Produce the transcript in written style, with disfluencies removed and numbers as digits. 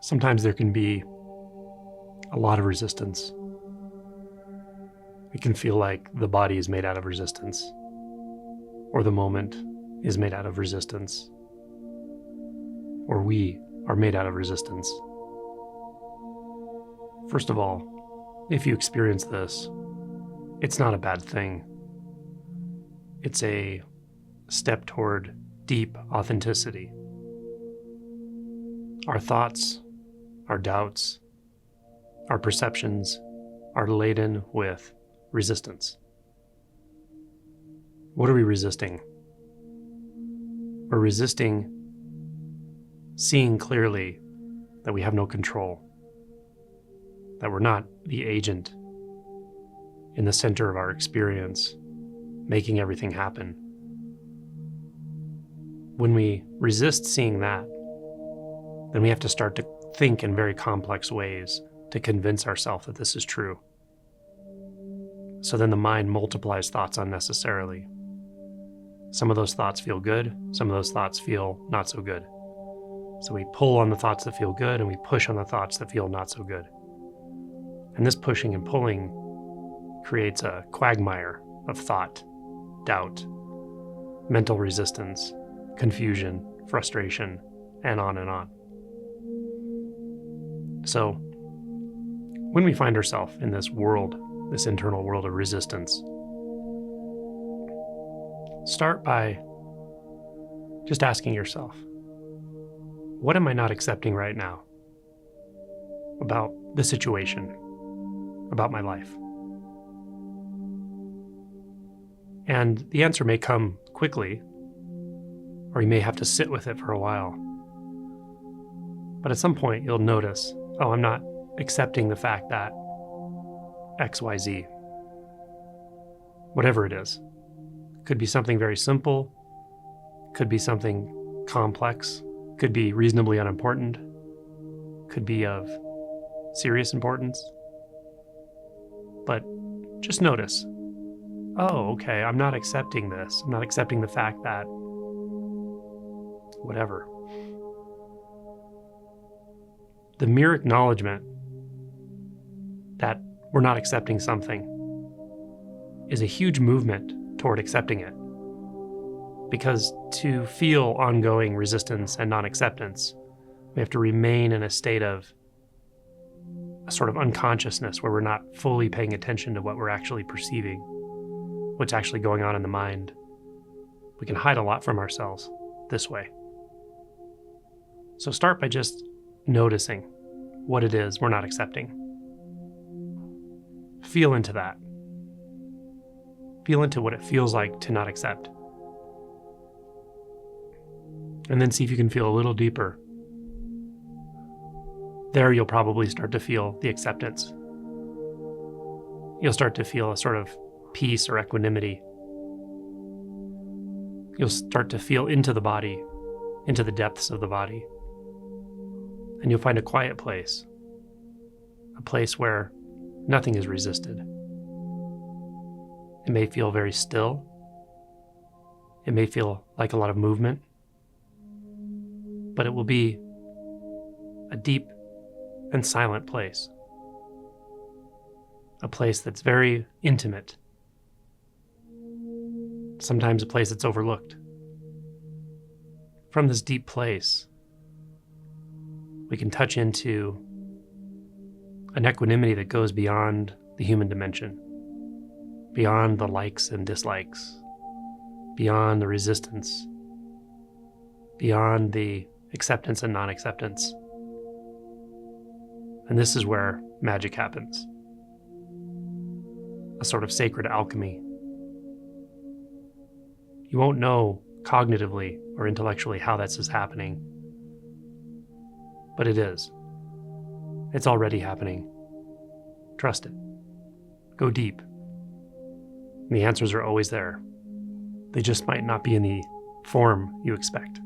Sometimes there can be a lot of resistance. It can feel like the body is made out of resistance, or the moment is made out of resistance, or we are made out of resistance. First of all, if you experience this, it's not a bad thing. It's a step toward deep authenticity. Our thoughts, our doubts, our perceptions are laden with resistance. What are we resisting? We're resisting seeing clearly that we have no control, that we're not the agent in the center of our experience, making everything happen. When we resist seeing that, then we have to start to think in very complex ways to convince ourselves that this is true. So then the mind multiplies thoughts unnecessarily. Some of those thoughts feel good, some of those thoughts feel not so good. So we pull on the thoughts that feel good and we push on the thoughts that feel not so good. And this pushing and pulling creates a quagmire of thought, doubt, mental resistance, confusion, frustration, and on and on. So when we find ourselves in this world, this internal world of resistance, start by just asking yourself, what am I not accepting right now about the situation, about my life? And the answer may come quickly, or you may have to sit with it for a while. But at some point, you'll notice, oh, I'm not accepting the fact that XYZ, whatever it is. Could be something very simple, could be something complex, could be reasonably unimportant, could be of serious importance. But just notice, oh, okay, I'm not accepting this. I'm not accepting the fact that whatever. The mere acknowledgement that we're not accepting something is a huge movement toward accepting it. Because to feel ongoing resistance and non-acceptance, we have to remain in a state of a sort of unconsciousness where we're not fully paying attention to what we're actually perceiving, what's actually going on in the mind. We can hide a lot from ourselves this way. So start by just noticing what it is we're not accepting. Feel into that. Feel into what it feels like to not accept. And then see if you can feel a little deeper. There you'll probably start to feel the acceptance. You'll start to feel a sort of peace or equanimity. You'll start to feel into the body, into the depths of the body. And you'll find a quiet place, a place where nothing is resisted. It may feel very still. It may feel like a lot of movement, but it will be a deep and silent place. A place that's very intimate. Sometimes a place that's overlooked. From this deep place, we can touch into an equanimity that goes beyond the human dimension, beyond the likes and dislikes, beyond the resistance, beyond the acceptance and non-acceptance. And this is where magic happens. A sort of sacred alchemy. You won't know cognitively or intellectually how this is happening, but it is. It's already happening. Trust it. Go deep. And the answers are always there. They just might not be in the form you expect.